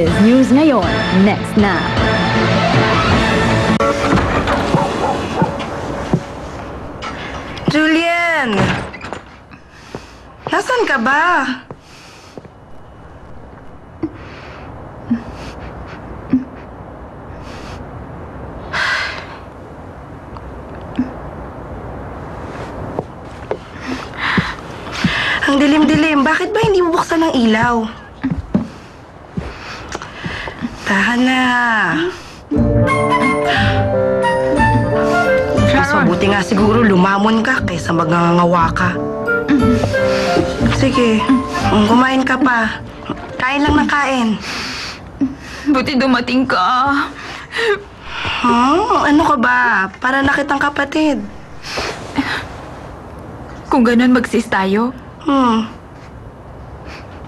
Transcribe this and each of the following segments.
News ngayon, next na. Julian! Nasaan ka ba? Ang dilim-dilim. Bakit ba hindi mo buksan ng ilaw? Tahan na. Mas mabuti nga siguro lumamon ka kaysa magngangawa ka. Sige, kumain ka pa. Kain lang ng kain. Buti dumating ka. Ano ka ba? Para na kitang kapatid. Kung ganun, mag-sis tayo.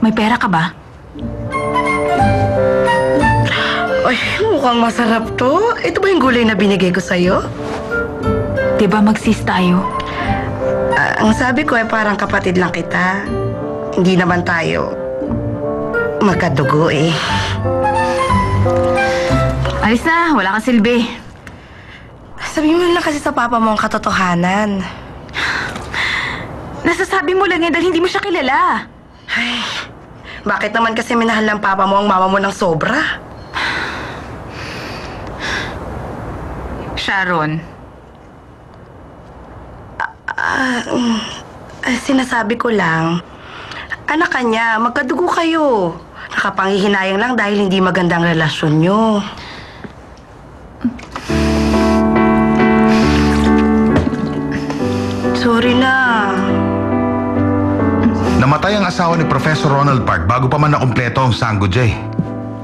May pera ka ba? Ay, mukhang masarap to. Ito ba yung gulay na binigay ko sa'yo? Diba mag-sis tayo? Ang sabi ko ay parang kapatid lang kita. Hindi naman tayo magkadugo eh. Alis na, wala kang silbi. Sabihin mo lang kasi sa papa mo ang katotohanan. Nasasabi mo lang yan dahil hindi mo siya kilala. Ay, bakit naman kasi minahal ng papa mo ang mama mo ng sobra? Sharon. Sinasabi ko lang, anak ka niya, magkadugo kayo. Nakapanghihinayang lang dahil hindi magandang relasyon nyo. Sorry na. Namatay ang asawa ni Professor Ronald Park bago pa man nakumpleto ang Sango J.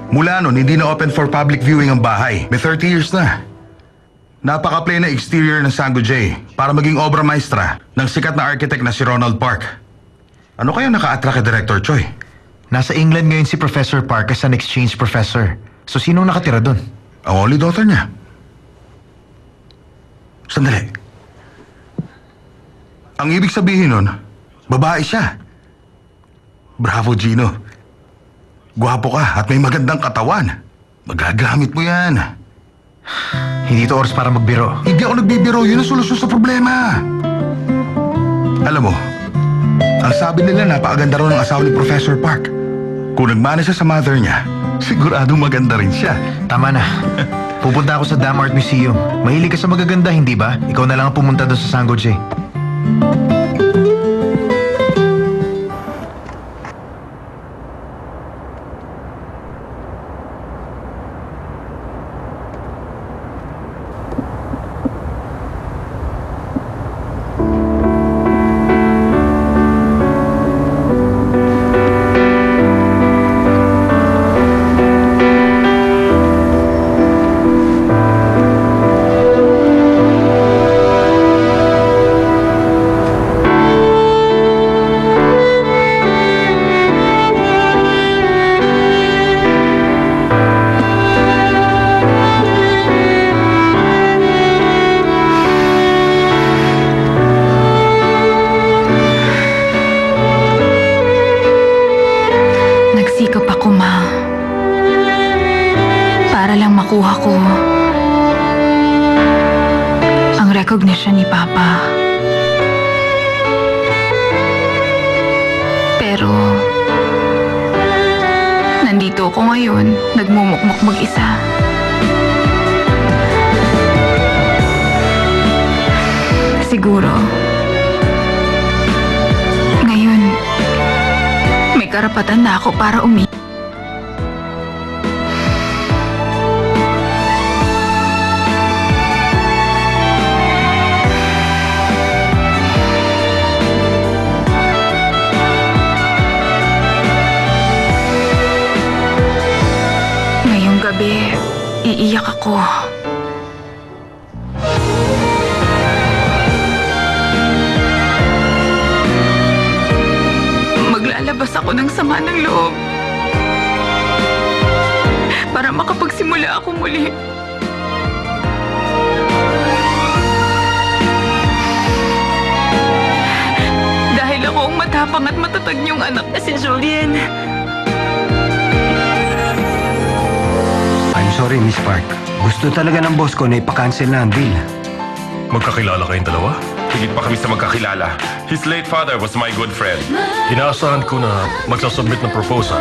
Mula noon, hindi na open for public viewing ang bahay. May 30 years na. Napaka-plain na exterior ng Sango J para maging obra maestra ng sikat na architect na si Ronald Park. Ano kaya naka-attract kay Director Choi? Nasa England ngayon si Professor Park as an exchange professor. So sinong nakatira doon? Ang only daughter niya. Sandali. Ang ibig sabihin nun, babae siya. Bravo, Gino. Gwapo ka at may magandang katawan. Magagamit mo yan. Hindi ito oras para magbiro. Hindi ako nagbibiro. Yun ang solusyon sa problema. Alam mo, ang sabi nila napakaganda raw ng asawa ni Professor Park. Kung nagmana siya sa mother niya, siguradong maganda rin siya. Tama na. Pupunta ako sa Dam Art Museum. Mahilig ka sa magaganda, hindi ba? Ikaw na lang ang pumunta doon sa Sango J. Nagsikap ako, Ma. Para lang makuha ko ang recognition ni Papa. Pero nandito ako ngayon, nagmumukmuk mag-isa. Siguro ngayon may karapatan na ako para ngayong gabi, iiyak ako. Maglalabas ako ng sama ng loob para makapagsimula ako muli. Dahil ako ang matapang at matatag niyong anak na si Julian. Sorry, Miss Park. Gusto talaga ng boss ko na ipakancel na ang deal. Magkakilala kayong dalawa? Higit pa kami sa magkakilala. His late father was my good friend. Inaasahan ko na magsasubmit ng proposal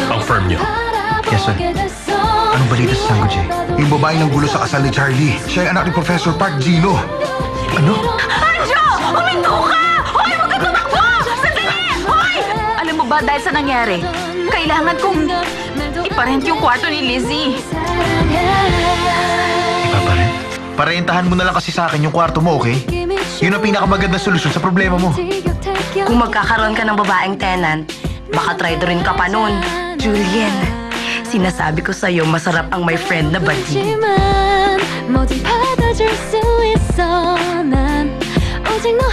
ang firm niyo. Yes, sir. Anong balita sa Sango J? Yung babae ng gulo sa kasal ni Charlie. Siya ay anak ni Professor Park Gino. Ano? Anjo! Huminto ka! Hoy, huwag ka tumakbo! Sandali! Hoy! Alam mo ba dahil sa nangyari, kailangan kong iparent yung kwarto ni Lizzie. Ipaparent? Parentahan mo na lang kasi sa akin yung kwarto mo, okay? Yun ang pinakamagandang solusyon sa problema mo. Kung magkakaroon ka ng babaeng tenant, baka traidorin ka pa nun. Julian, sinasabi ko sa'yo, masarap ang my friend na badi. 뭐든 받아줄 수 있어 난 오직 너